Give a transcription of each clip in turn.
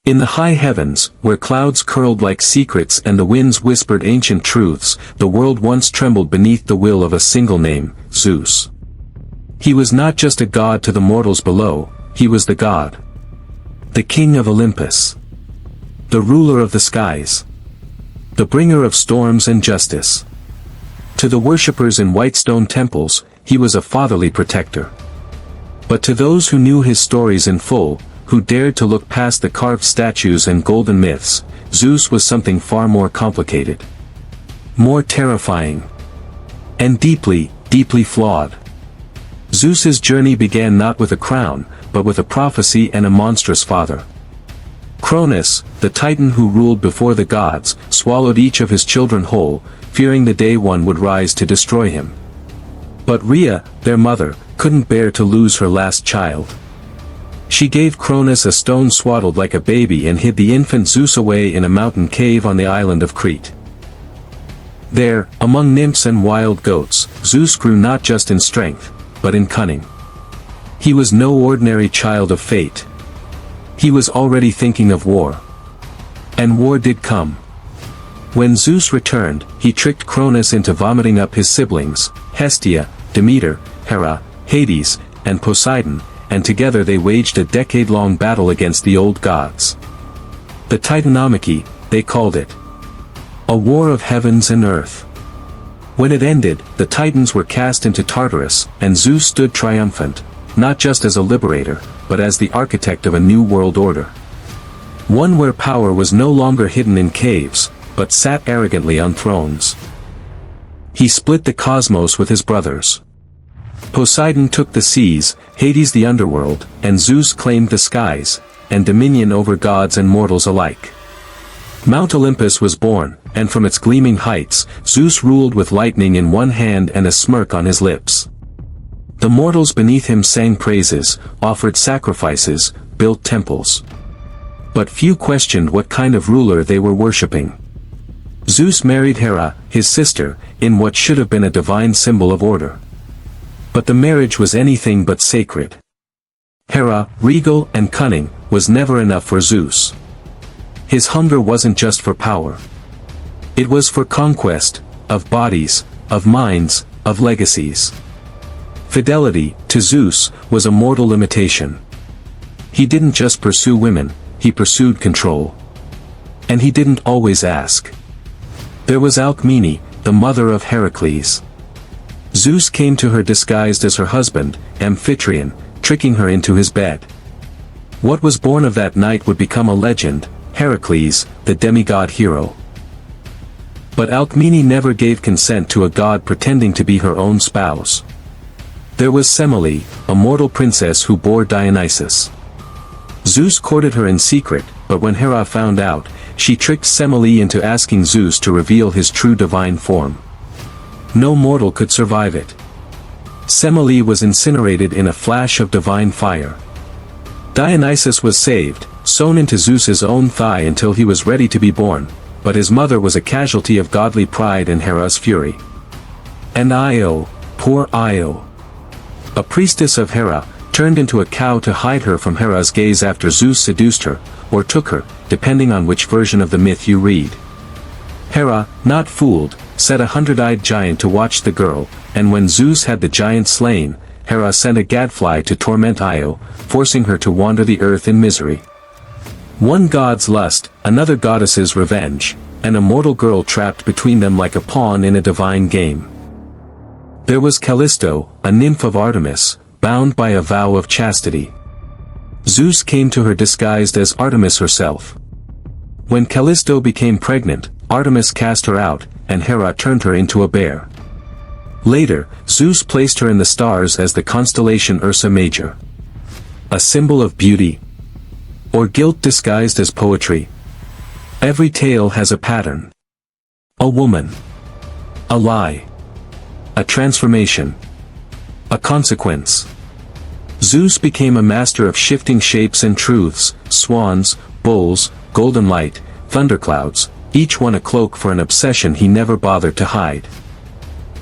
In the high heavens, where clouds curled like secrets and the winds whispered ancient truths, the world once trembled beneath the will of a single name, Zeus. He was not just a god to the mortals below, he was the god. The king of Olympus. The ruler of the skies. The bringer of storms and justice. To the worshippers in white stone temples, he was a fatherly protector. But to those who knew his stories in full, who dared to look past the carved statues and golden myths, Zeus was something far more complicated. More terrifying. And deeply, deeply flawed. Zeus's journey began not with a crown, but with a prophecy and a monstrous father. Cronus, the titan who ruled before the gods, swallowed each of his children whole, fearing the day one would rise to destroy him. But Rhea, their mother, couldn't bear to lose her last child. She gave Cronus a stone swaddled like a baby and hid the infant Zeus away in a mountain cave on the island of Crete. There, among nymphs and wild goats, Zeus grew not just in strength, but in cunning. He was no ordinary child of fate. He was already thinking of war. And war did come. When Zeus returned, he tricked Cronus into vomiting up his siblings, Hestia, Demeter, Hera, Hades, and Poseidon, and together they waged a decade-long battle against the old gods. The Titanomachy, they called it. A war of heavens and earth. When it ended, the Titans were cast into Tartarus, and Zeus stood triumphant, not just as a liberator, but as the architect of a new world order. One where power was no longer hidden in caves, but sat arrogantly on thrones. He split the cosmos with his brothers. Poseidon took the seas, Hades the underworld, and Zeus claimed the skies, and dominion over gods and mortals alike. Mount Olympus was born, and from its gleaming heights, Zeus ruled with lightning in one hand and a smirk on his lips. The mortals beneath him sang praises, offered sacrifices, built temples. But few questioned what kind of ruler they were worshipping. Zeus married Hera, his sister, in what should have been a divine symbol of order. But the marriage was anything but sacred. Hera, regal and cunning, was never enough for Zeus. His hunger wasn't just for power. It was for conquest, of bodies, of minds, of legacies. Fidelity, to Zeus, was a mortal limitation. He didn't just pursue women, he pursued control. And he didn't always ask. There was Alcmene, the mother of Heracles. Zeus came to her disguised as her husband, Amphitryon, tricking her into his bed. What was born of that night would become a legend, Heracles, the demigod hero. But Alcmene never gave consent to a god pretending to be her own spouse. There was Semele, a mortal princess who bore Dionysus. Zeus courted her in secret, but when Hera found out, she tricked Semele into asking Zeus to reveal his true divine form. No mortal could survive it. Semele was incinerated in a flash of divine fire. Dionysus was saved, sewn into Zeus's own thigh until he was ready to be born, but his mother was a casualty of godly pride and Hera's fury. And Io, poor Io. A priestess of Hera, turned into a cow to hide her from Hera's gaze after Zeus seduced her, or took her, depending on which version of the myth you read. Hera, not fooled, set a 100-eyed giant to watch the girl, and when Zeus had the giant slain, Hera sent a gadfly to torment Io, forcing her to wander the earth in misery. One god's lust, another goddess's revenge, and a mortal girl trapped between them like a pawn in a divine game. There was Callisto, a nymph of Artemis, bound by a vow of chastity. Zeus came to her disguised as Artemis herself. When Callisto became pregnant, Artemis cast her out, and Hera turned her into a bear. Later, Zeus placed her in the stars as the constellation Ursa Major. A symbol of beauty, or guilt disguised as poetry. Every tale has a pattern. A woman. A lie. A transformation. A consequence. Zeus became a master of shifting shapes and truths, swans, bulls, golden light, thunderclouds, each one a cloak for an obsession he never bothered to hide.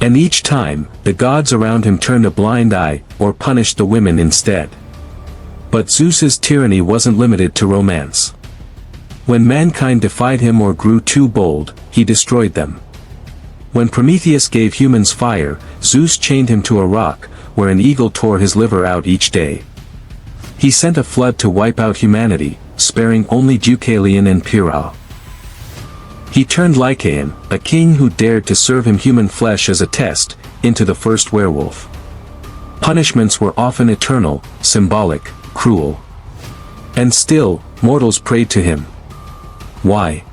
And each time, the gods around him turned a blind eye, or punished the women instead. But Zeus's tyranny wasn't limited to romance. When mankind defied him or grew too bold, he destroyed them. When Prometheus gave humans fire, Zeus chained him to a rock, where an eagle tore his liver out each day. He sent a flood to wipe out humanity, sparing only Deucalion and Pyrrha. He turned Lycaon, a king who dared to serve him human flesh as a test, into the first werewolf. Punishments were often eternal, symbolic, cruel. And still, mortals prayed to him. Why?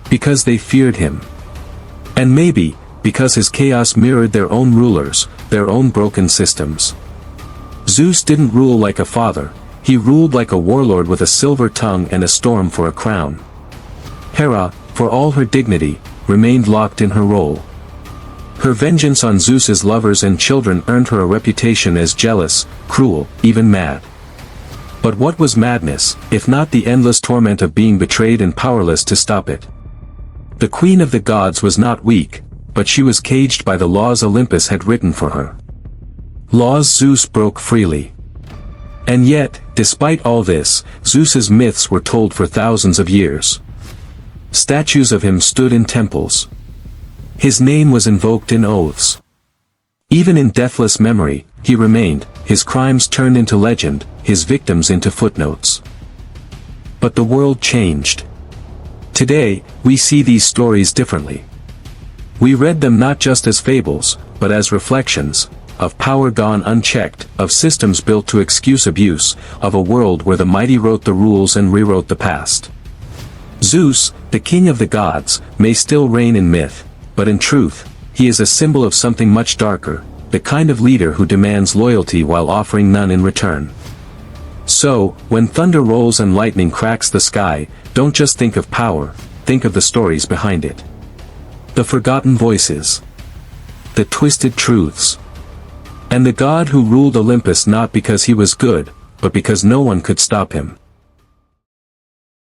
Because they feared him. And maybe, because his chaos mirrored their own rulers, their own broken systems. Zeus didn't rule like a father, he ruled like a warlord with a silver tongue and a storm for a crown. Hera, for all her dignity, remained locked in her role. Her vengeance on Zeus's lovers and children earned her a reputation as jealous, cruel, even mad. But what was madness, if not the endless torment of being betrayed and powerless to stop it? The queen of the gods was not weak, but she was caged by the laws Olympus had written for her. Laws Zeus broke freely. And yet, despite all this, Zeus's myths were told for thousands of years. Statues of him stood in temples. His name was invoked in oaths. Even in deathless memory, he remained, his crimes turned into legend, his victims into footnotes. But the world changed. Today, we see these stories differently. We read them not just as fables, but as reflections, of power gone unchecked, of systems built to excuse abuse, of a world where the mighty wrote the rules and rewrote the past. Zeus, the king of the gods, may still reign in myth, but in truth, he is a symbol of something much darker, the kind of leader who demands loyalty while offering none in return. So, when thunder rolls and lightning cracks the sky, don't just think of power, think of the stories behind it. The forgotten voices. The twisted truths. And the god who ruled Olympus not because he was good, but because no one could stop him.